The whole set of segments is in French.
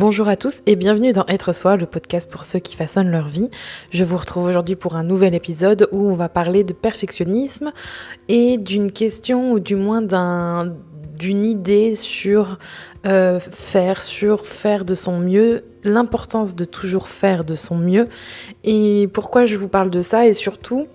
Bonjour à tous et bienvenue dans Être Soi, le podcast pour ceux qui façonnent leur vie. Je vous retrouve aujourd'hui pour un nouvel épisode où on va parler de perfectionnisme et d'une question ou du moins d'une idée sur faire de son mieux, l'importance de toujours faire de son mieux et pourquoi je vous parle de ça et surtout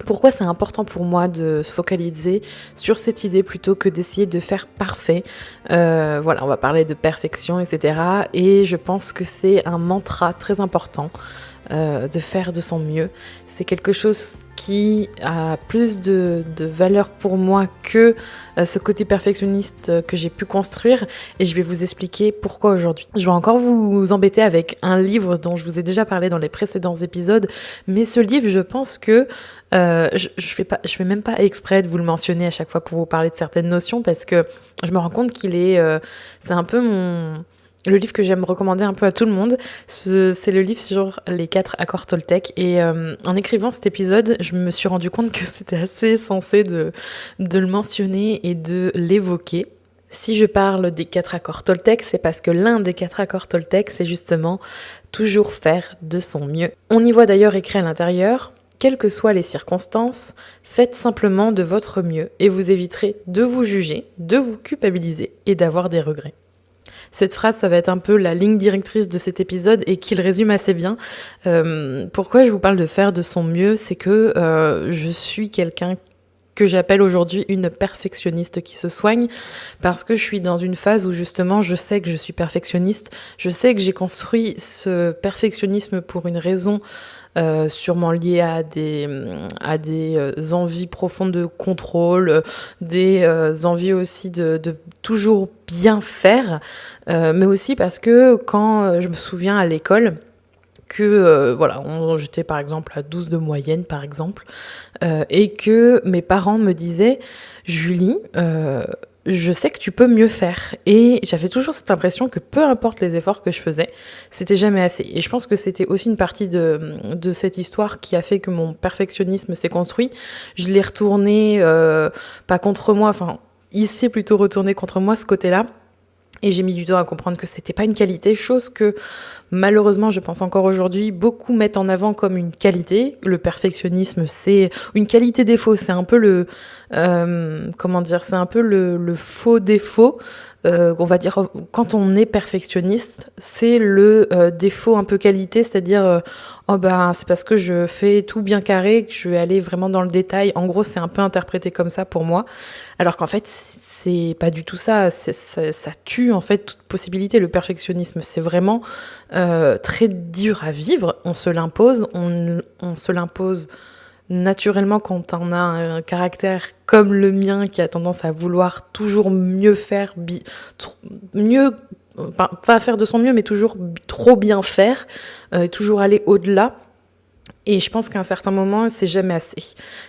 pourquoi c'est important pour moi de se focaliser sur cette idée plutôt que d'essayer de faire parfait. Voilà, on va parler de perfection, etc. Et je pense que c'est un mantra très important de faire de son mieux. C'est quelque chose qui a plus de valeur pour moi que ce côté perfectionniste que j'ai pu construire et je vais vous expliquer pourquoi aujourd'hui. Je vais encore vous embêter avec un livre dont je vous ai déjà parlé dans les précédents épisodes, mais ce livre, je pense que je fais même pas exprès de vous le mentionner à chaque fois pour vous parler de certaines notions parce que je me rends compte c'est un peu le livre que j'aime recommander un peu à tout le monde. C'est le livre sur les 4 accords Toltec et en écrivant cet épisode, je me suis rendu compte que c'était assez sensé de le mentionner et de l'évoquer. Si je parle des 4 accords Toltec, c'est parce que l'un des 4 accords Toltec, c'est justement toujours faire de son mieux. On y voit d'ailleurs écrit à l'intérieur: quelles que soient les circonstances, faites simplement de votre mieux et vous éviterez de vous juger, de vous culpabiliser et d'avoir des regrets. Cette phrase, ça va être un peu la ligne directrice de cet épisode et qui le résume assez bien. Pourquoi je vous parle de faire de son mieux, c'est que je suis quelqu'un que j'appelle aujourd'hui une perfectionniste qui se soigne parce que je suis dans une phase où justement je sais que je suis perfectionniste, je sais que j'ai construit ce perfectionnisme pour une raison sûrement liée à des envies profondes de contrôle, des envies aussi de toujours bien faire, mais aussi parce que quand je me souviens à l'école, que j'étais par exemple à 12 de moyenne par exemple, et que mes parents me disaient: Julie, je sais que tu peux mieux faire. Et j'avais toujours cette impression que peu importe les efforts que je faisais, c'était jamais assez. Et je pense que c'était aussi une partie de cette histoire qui a fait que mon perfectionnisme s'est construit. Je l'ai retourné, pas contre moi, enfin, il s'est plutôt retourné contre moi ce côté-là. Et j'ai mis du temps à comprendre que c'était pas une qualité, chose que malheureusement je pense encore aujourd'hui beaucoup mettent en avant comme une qualité. Le perfectionnisme, c'est une qualité défaut, c'est un peu le c'est un peu le faux défaut. On va dire quand on est perfectionniste, c'est le défaut un peu qualité, c'est-à-dire c'est parce que je fais tout bien carré que je vais aller vraiment dans le détail. En gros, c'est un peu interprété comme ça pour moi, alors qu'en fait c'est pas du tout ça. Ça tue en fait toute possibilité. Le perfectionnisme, c'est vraiment très dur à vivre. On se l'impose, on se l'impose naturellement quand on a un caractère comme le mien qui a tendance à vouloir toujours mieux faire, pas faire de son mieux, mais toujours trop bien faire, toujours aller au-delà. Et je pense qu'à un certain moment, c'est jamais assez.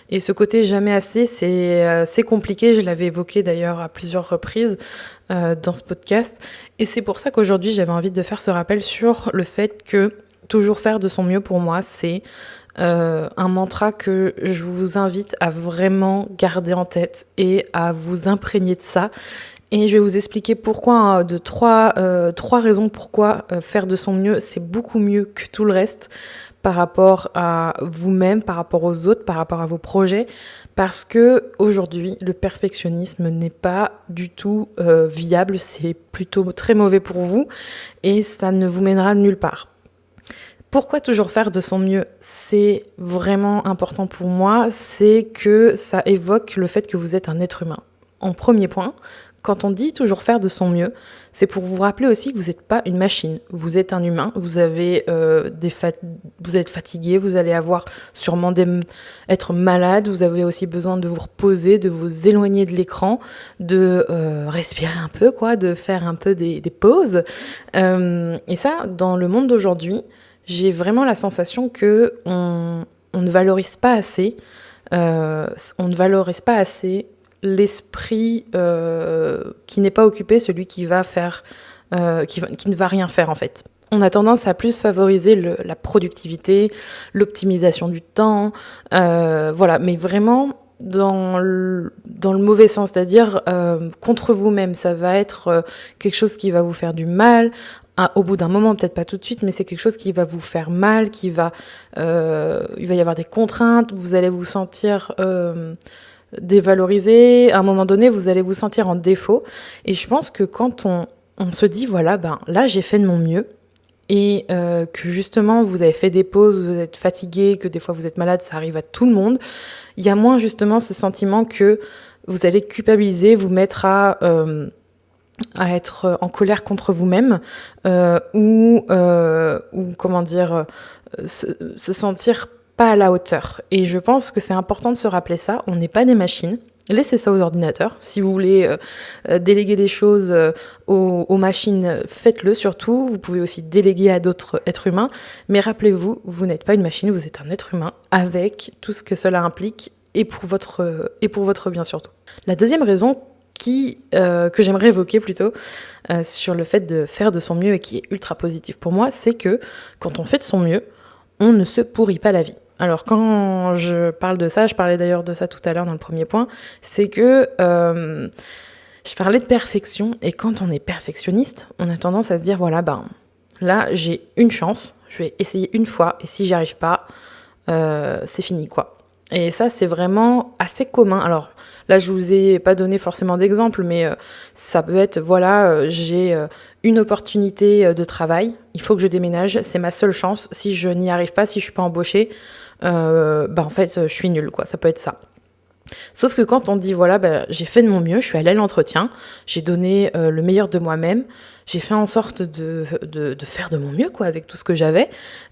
Et ce côté jamais assez, c'est compliqué. Je l'avais évoqué d'ailleurs à plusieurs reprises dans ce podcast. Et c'est pour ça qu'aujourd'hui, j'avais envie de faire ce rappel sur le fait que toujours faire de son mieux pour moi, c'est un mantra que je vous invite à vraiment garder en tête et à vous imprégner de ça. Et je vais vous expliquer pourquoi, trois raisons pourquoi faire de son mieux, c'est beaucoup mieux que tout le reste par rapport à vous-même, par rapport aux autres, par rapport à vos projets, parce que aujourd'hui, le perfectionnisme n'est pas du tout viable, c'est plutôt très mauvais pour vous et ça ne vous mènera nulle part. Pourquoi toujours faire de son mieux ? C'est vraiment important pour moi, c'est que ça évoque le fait que vous êtes un être humain. En premier point, quand on dit toujours faire de son mieux, c'est pour vous rappeler aussi que vous n'êtes pas une machine. Vous êtes un humain, vous êtes fatigué, vous allez avoir sûrement être malade, vous avez aussi besoin de vous reposer, de vous éloigner de l'écran, de respirer un peu, de faire un peu des pauses. Et ça, dans le monde d'aujourd'hui, j'ai vraiment la sensation que on ne valorise pas assez, l'esprit qui n'est pas occupé, celui qui va faire, qui ne va rien faire en fait. On a tendance à plus favoriser la productivité, l'optimisation du temps, mais vraiment dans le mauvais sens, c'est-à-dire contre vous-même. Ça va être quelque chose qui va vous faire du mal. Au bout d'un moment, peut-être pas tout de suite, mais c'est quelque chose qui va vous faire mal, il va y avoir des contraintes, vous allez vous sentir dévalorisé. À un moment donné, vous allez vous sentir en défaut. Et je pense que quand on se dit, voilà, ben là, j'ai fait de mon mieux, et que justement, vous avez fait des pauses, vous êtes fatigué, que des fois vous êtes malade, ça arrive à tout le monde, il y a moins justement ce sentiment que vous allez culpabiliser, vous mettre à être en colère contre vous-même, ou comment dire, se sentir pas à la hauteur. Et je pense que c'est important de se rappeler ça, on n'est pas des machines. Laissez ça aux ordinateurs. Si vous voulez déléguer des choses aux machines, faites-le surtout. Vous pouvez aussi déléguer à d'autres êtres humains. Mais rappelez-vous, vous n'êtes pas une machine, vous êtes un être humain avec tout ce que cela implique et pour votre bien surtout. La deuxième raison que j'aimerais évoquer plutôt sur le fait de faire de son mieux et qui est ultra positif pour moi, c'est que quand on fait de son mieux, on ne se pourrit pas la vie. Alors quand je parle de ça, je parlais d'ailleurs de ça tout à l'heure dans le premier point, c'est que je parlais de perfection, et quand on est perfectionniste, on a tendance à se dire, voilà, ben là j'ai une chance, je vais essayer une fois, et si j'y arrive pas, c'est fini quoi. Et ça, c'est vraiment assez commun. Alors là, je vous ai pas donné forcément d'exemple, mais ça peut être, voilà, j'ai une opportunité de travail, il faut que je déménage, c'est ma seule chance. Si je n'y arrive pas, si je suis pas embauchée, en fait, je suis nulle, quoi. Ça peut être ça. Sauf que quand on dit, voilà, j'ai fait de mon mieux, je suis allée à l'entretien, j'ai donné le meilleur de moi-même, j'ai fait en sorte de faire de mon mieux, quoi, avec tout ce que j'avais,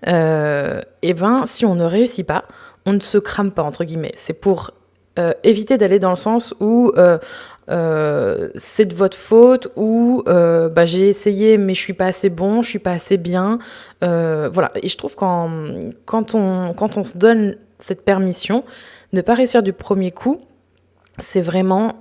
et si on ne réussit pas, on ne se crame pas, entre guillemets. C'est pour éviter d'aller dans le sens où c'est de votre faute, ou j'ai essayé mais je suis pas assez bon, je suis pas assez bien. Voilà. Et je trouve quand on se donne cette permission, ne pas réussir du premier coup, c'est vraiment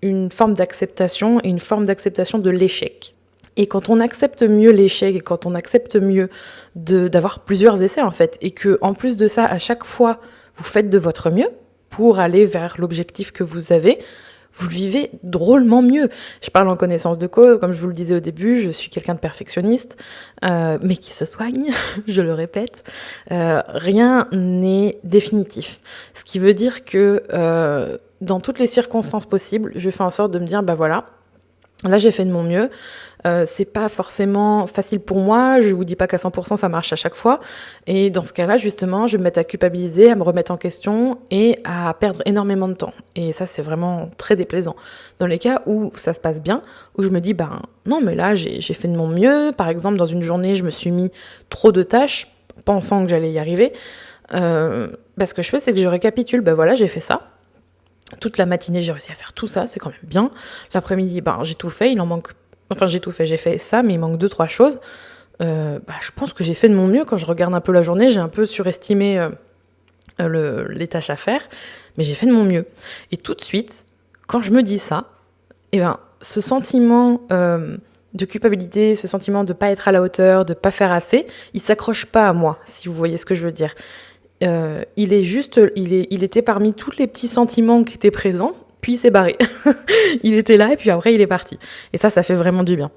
une forme d'acceptation, et une forme d'acceptation de l'échec. Et quand on accepte mieux l'échec, et quand on accepte mieux d'avoir plusieurs essais en fait, et que en plus de ça, à chaque fois, vous faites de votre mieux pour aller vers l'objectif que vous avez, vous le vivez drôlement mieux. Je parle en connaissance de cause, comme je vous le disais au début, je suis quelqu'un de perfectionniste, mais qui se soigne, je le répète. Rien n'est définitif. Ce qui veut dire que dans toutes les circonstances possibles, je fais en sorte de me dire, voilà, là j'ai fait de mon mieux, c'est pas forcément facile pour moi, je vous dis pas qu'à 100% ça marche à chaque fois, et dans ce cas-là justement je vais me mettre à culpabiliser, à me remettre en question et à perdre énormément de temps, et ça c'est vraiment très déplaisant. Dans les cas où ça se passe bien, où je me dis non mais là j'ai fait de mon mieux, par exemple dans une journée je me suis mis trop de tâches pensant que j'allais y arriver, ce que je fais c'est que je récapitule, voilà j'ai fait ça. Toute la matinée, j'ai réussi à faire tout ça, c'est quand même bien. L'après-midi, j'ai tout fait, j'ai tout fait, j'ai fait ça, mais il manque 2-3 choses. Je pense que j'ai fait de mon mieux. Quand je regarde un peu la journée, j'ai un peu surestimé les tâches à faire, mais j'ai fait de mon mieux. Et tout de suite, quand je me dis ça, ce sentiment de culpabilité, ce sentiment de ne pas être à la hauteur, de ne pas faire assez, il ne s'accroche pas à moi, si vous voyez ce que je veux dire. Il était parmi tous les petits sentiments qui étaient présents, puis il s'est barré. Il était là et puis après il est parti. Et ça fait vraiment du bien.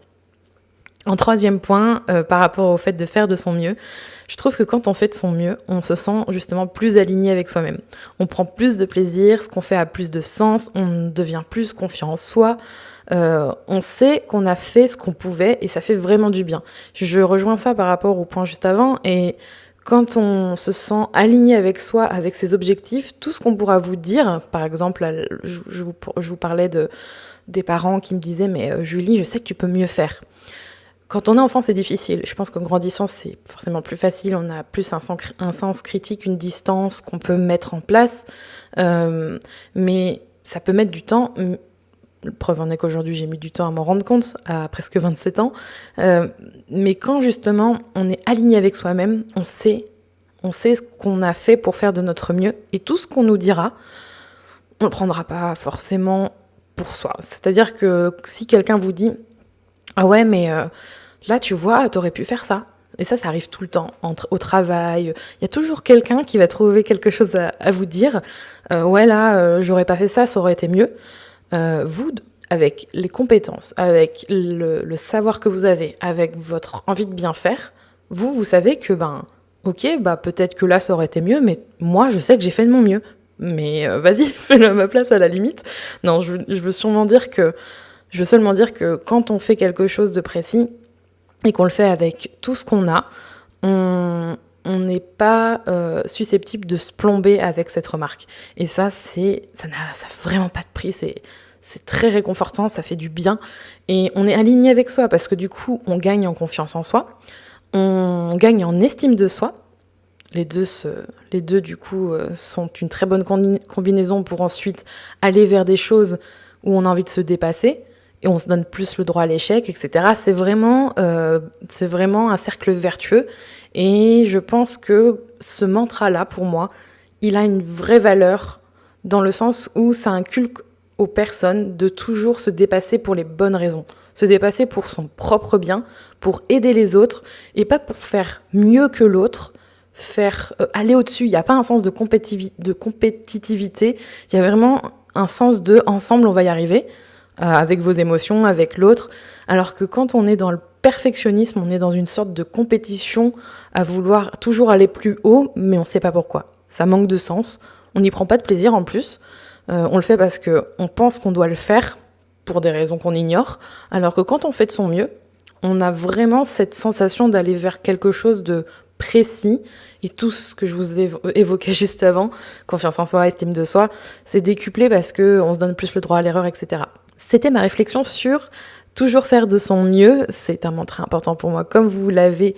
En troisième point, par rapport au fait de faire de son mieux, je trouve que quand on fait de son mieux, on se sent justement plus aligné avec soi-même. On prend plus de plaisir, ce qu'on fait a plus de sens, on devient plus confiant en soi, on sait qu'on a fait ce qu'on pouvait et ça fait vraiment du bien. Je rejoins ça par rapport au point juste avant, et quand on se sent aligné avec soi, avec ses objectifs, tout ce qu'on pourra vous dire, par exemple, je vous parlais des parents qui me disaient « mais Julie, je sais que tu peux mieux faire ». Quand on est enfant, c'est difficile. Je pense qu'en grandissant, c'est forcément plus facile. On a plus un sens critique, une distance qu'on peut mettre en place. Mais ça peut mettre du temps. Preuve en est qu'aujourd'hui, j'ai mis du temps à m'en rendre compte, à presque 27 ans. Mais quand, justement, on est aligné avec soi-même, on sait ce qu'on a fait pour faire de notre mieux. Et tout ce qu'on nous dira, on ne le prendra pas forcément pour soi. C'est-à-dire que si quelqu'un vous dit « Ah ouais, mais là, tu vois, t'aurais pu faire ça. Et ça arrive tout le temps, au travail. Il y a toujours quelqu'un qui va trouver quelque chose à vous dire. Ouais, là, j'aurais pas fait ça, ça aurait été mieux. Vous, avec les compétences, avec le savoir que vous avez, avec votre envie de bien faire, vous savez que, ok, peut-être que là, ça aurait été mieux, mais moi, je sais que j'ai fait de mon mieux. Mais vas-y, fais-le à ma place à la limite. Non, je veux seulement dire que quand on fait quelque chose de précis et qu'on le fait avec tout ce qu'on a, on n'est pas susceptible de se plomber avec cette remarque. Et ça n'a vraiment pas de prix. C'est très réconfortant, ça fait du bien. Et on est aligné avec soi parce que du coup, on gagne en confiance en soi, on gagne en estime de soi. Les deux du coup, sont une très bonne combinaison pour ensuite aller vers des choses où on a envie de se dépasser et on se donne plus le droit à l'échec, etc. C'est vraiment un cercle vertueux et je pense que ce mantra-là, pour moi, il a une vraie valeur dans le sens où ça inculque aux personnes de toujours se dépasser pour les bonnes raisons. Se dépasser pour son propre bien, pour aider les autres et pas pour faire mieux que l'autre, faire aller au-dessus. Il n'y a pas un sens de compétitivité, il y a vraiment un sens de ensemble on va y arriver, avec vos émotions, avec l'autre. Alors que quand on est dans le perfectionnisme, on est dans une sorte de compétition à vouloir toujours aller plus haut, mais on ne sait pas pourquoi. Ça manque de sens, on n'y prend pas de plaisir en plus, on le fait parce qu'on pense qu'on doit le faire pour des raisons qu'on ignore, alors que quand on fait de son mieux, on a vraiment cette sensation d'aller vers quelque chose de précis, et tout ce que je vous évoquais juste avant, confiance en soi, estime de soi, c'est décuplé parce qu'on se donne plus le droit à l'erreur, etc. C'était ma réflexion sur toujours faire de son mieux. C'est un mantra important pour moi, comme vous l'avez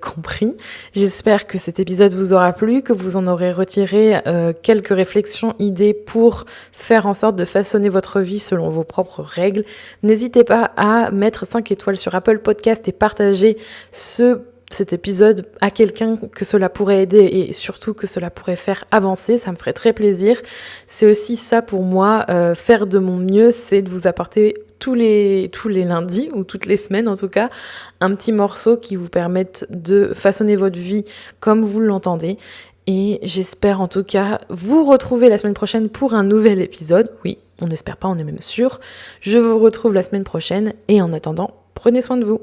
compris. J'espère que cet épisode vous aura plu, que vous en aurez retiré quelques réflexions, idées pour faire en sorte de façonner votre vie selon vos propres règles. N'hésitez pas à mettre 5 étoiles sur Apple Podcast et partager cet épisode à quelqu'un que cela pourrait aider et surtout que cela pourrait faire avancer, ça me ferait très plaisir. C'est aussi ça pour moi, faire de mon mieux, c'est de vous apporter tous les lundis ou toutes les semaines en tout cas, un petit morceau qui vous permette de façonner votre vie comme vous l'entendez. Et j'espère en tout cas vous retrouver la semaine prochaine pour un nouvel épisode. Oui, on n'espère pas, on est même sûr. Je vous retrouve la semaine prochaine et en attendant, prenez soin de vous.